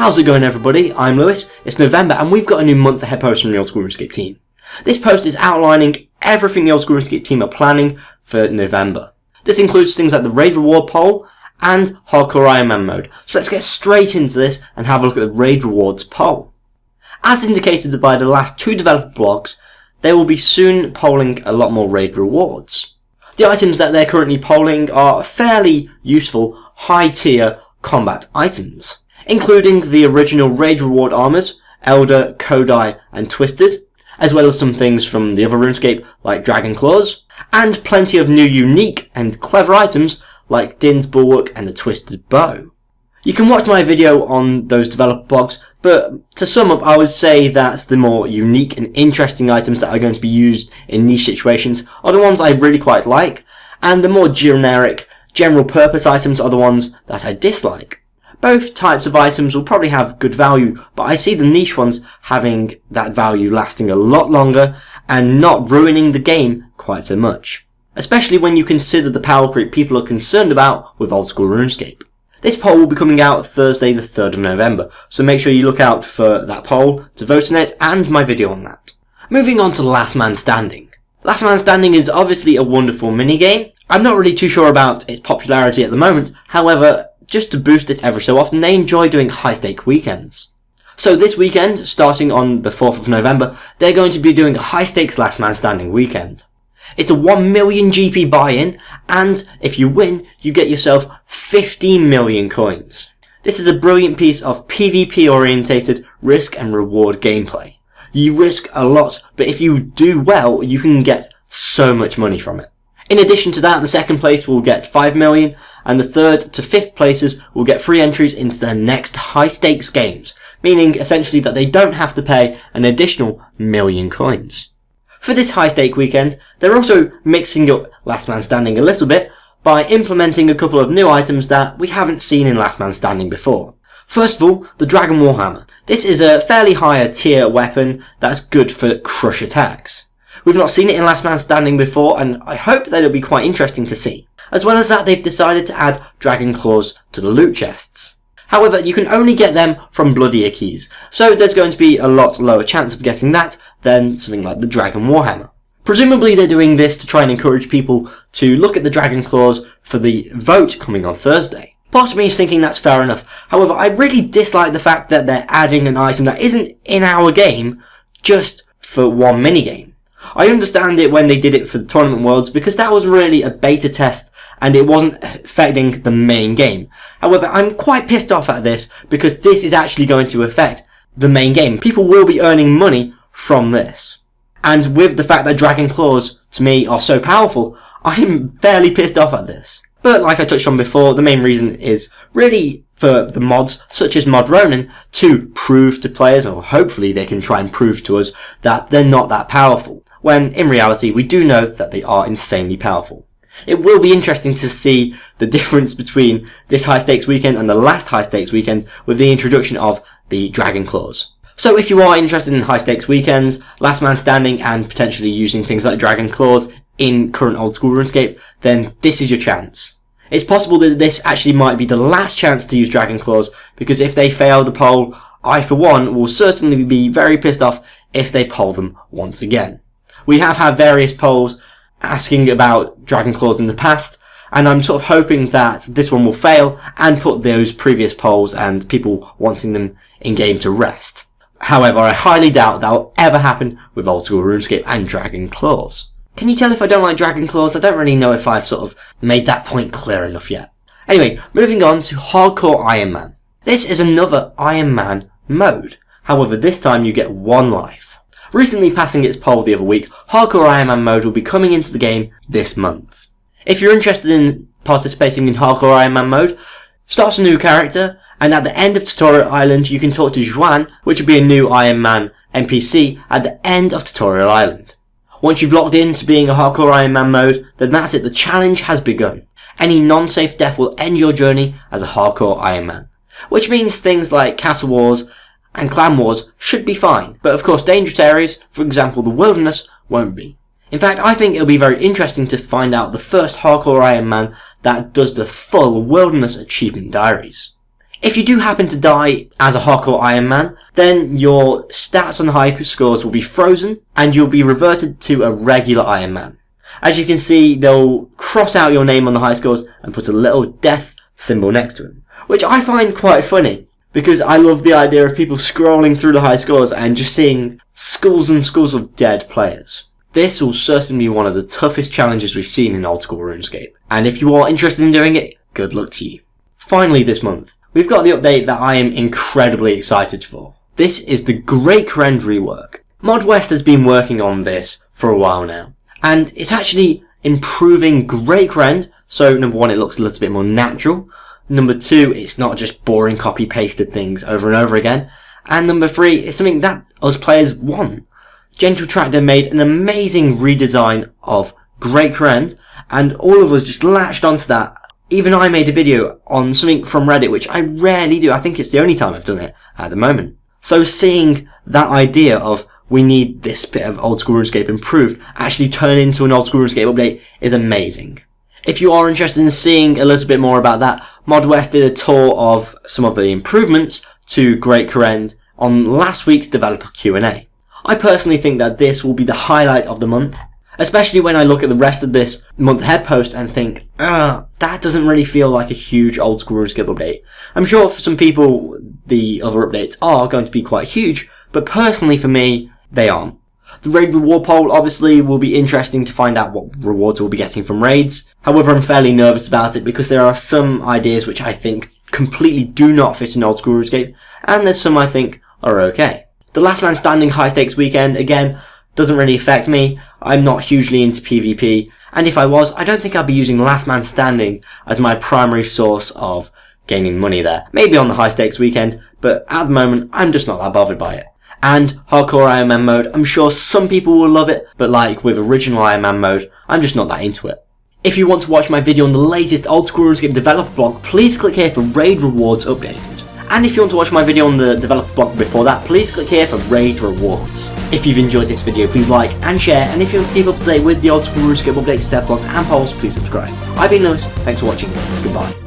How's it going, everybody? I'm Lewis, it's November, and we've got a new month ahead post from the Old School RuneScape team. This post is outlining everything the Old School RuneScape team are planning for November. This includes things like the Raid Reward poll and Hardcore Ironman mode. So let's get straight into this and have a look at the Raid Rewards poll. As indicated by the last two developer blogs, they will be soon polling a lot more Raid Rewards. The items that they're currently polling are fairly useful, high-tier combat items, including the original Raid Reward armors, Elder, Kodai, and Twisted, as well as some things from the other RuneScape like Dragon Claws, and plenty of new unique and clever items like Din's Bulwark and the Twisted Bow. You can watch my video on those developer blogs, but to sum up, I would say that the more unique and interesting items that are going to be used in niche situations are the ones I really quite like, and the more generic, general purpose items are the ones that I dislike. Both types of items will probably have good value, but I see the niche ones having that value lasting a lot longer and not ruining the game quite so much. Especially when you consider the power creep people are concerned about with Old School RuneScape. This poll will be coming out Thursday the 3rd of November, so make sure you look out for that poll to vote on it and my video on that. Moving on to Last Man Standing. Last Man Standing is obviously a wonderful minigame. I'm not really too sure about its popularity at the moment, however, just to boost it every so often, they enjoy doing high-stake weekends. So this weekend, starting on the 4th of November, they're going to be doing a high-stakes Last Man Standing weekend. It's a 1 million GP buy-in, and if you win, you get yourself 15 million coins. This is a brilliant piece of PvP-orientated risk and reward gameplay. You risk a lot, but if you do well, you can get so much money from it. In addition to that, the second place will get 5 million, and the third to fifth places will get free entries into their next high-stakes games, meaning essentially that they don't have to pay an additional million coins. For this high-stake weekend, they're also mixing up Last Man Standing a little bit by implementing a couple of new items that we haven't seen in Last Man Standing before. First of all, the Dragon Warhammer. This is a fairly higher tier weapon that's good for crush attacks. We've not seen it in Last Man Standing before, and I hope that it'll be quite interesting to see. As well as that, they've decided to add Dragon Claws to the loot chests. However, you can only get them from bloodier keys, so there's going to be a lot lower chance of getting that than something like the Dragon Warhammer. Presumably they're doing this to try and encourage people to look at the Dragon Claws for the vote coming on Thursday. Part of me is thinking that's fair enough. However, I really dislike the fact that they're adding an item that isn't in our game just for one minigame. I understand it when they did it for the Tournament Worlds because that was really a beta test and it wasn't affecting the main game. However, I'm quite pissed off at this because this is actually going to affect the main game. People will be earning money from this. And with the fact that Dragon Claws, to me, are so powerful, I'm fairly pissed off at this. But like I touched on before, the main reason is really for the mods, such as Mod Ronin, to prove to players, or hopefully they can try and prove to us, that they're not that powerful. When in reality, we do know that they are insanely powerful. It will be interesting to see the difference between this high stakes weekend and the last high stakes weekend with the introduction of the Dragon Claws. So if you are interested in high stakes weekends, Last Man Standing, and potentially using things like Dragon Claws in current Old School RuneScape, then this is your chance. It's possible that this actually might be the last chance to use Dragon Claws, because if they fail the poll, I for one will certainly be very pissed off if they poll them once again. We have had various polls asking about Dragon Claws in the past, and I'm sort of hoping that this one will fail and put those previous polls and people wanting them in-game to rest. However, I highly doubt that will ever happen with Old School RuneScape and Dragon Claws. Can you tell if I don't like Dragon Claws? I don't really know if I've sort of made that point clear enough yet. Anyway, moving on to Hardcore Ironman. This is another Ironman mode. However, this time you get one life. Recently passing its poll the other week, Hardcore Ironman mode will be coming into the game this month. If you're interested in participating in Hardcore Ironman mode, start a new character, and at the end of Tutorial Island you can talk to Juan, which will be a new Man NPC at the end of Tutorial Island. Once you've logged in to being a Hardcore Ironman mode, then that's it, the challenge has begun. Any non-safe death will end your journey as a Hardcore Ironman, which means things like Castle Wars and Clan Wars should be fine, but of course dangerous areas, for example the wilderness, won't be. In fact, I think it'll be very interesting to find out the first Hardcore Ironman that does the full wilderness achievement diaries. If you do happen to die as a hardcore Ironman, then your stats on the high scores will be frozen and you'll be reverted to a regular Ironman. As you can see, they'll cross out your name on the high scores and put a little death symbol next to it, which I find quite funny because I love the idea of people scrolling through the high scores and just seeing schools and schools of dead players. This will certainly be one of the toughest challenges we've seen in Old School RuneScape, and if you are interested in doing it, good luck to you. Finally this month, we've got the update that I am incredibly excited for. This is the Great Krend rework. Mod West has been working on this for a while now, and it's actually improving Great Krend. So number one, it looks a little bit more natural. Number two, it's not just boring copy-pasted things over and over again. And number three, it's something that us players want. Gentle Tractor made an amazing redesign of Great Krend, and all of us just latched onto that. Even I made a video on something from Reddit, which I rarely do. I think it's the only time I've done it at the moment. So seeing that idea of we need this bit of Old School RuneScape improved actually turn into an Old School RuneScape update is amazing. If you are interested in seeing a little bit more about that, Mod West did a tour of some of the improvements to Great Krend on last week's developer Q&A. I personally think that this will be the highlight of the month, especially when I look at the rest of this month ahead post and think, that doesn't really feel like a huge Old School RuneScape update. I'm sure for some people the other updates are going to be quite huge, but personally for me, they aren't. The raid reward poll obviously will be interesting to find out what rewards we'll be getting from raids. However, I'm fairly nervous about it because there are some ideas which I think completely do not fit in Old School RuneScape, and there's some I think are okay. The last man standing high stakes weekend, again, doesn't really affect me. I'm not hugely into PvP, and if I was, I don't think I'd be using last man standing as my primary source of gaining money there. Maybe on the high stakes weekend, but at the moment, I'm just not that bothered by it. And hardcore Ironman mode, I'm sure some people will love it, but like with original Ironman mode, I'm just not that into it. If you want to watch my video on the latest Old School RuneScape developer blog, please click here for raid rewards updated. And if you want to watch my video on the developer blog before that, please click here for raid rewards. If you've enjoyed this video, please like and share, and if you want to keep up to date with the Old School RuneScape updates, step blogs and polls, please subscribe. I've been Lewis, thanks for watching, goodbye.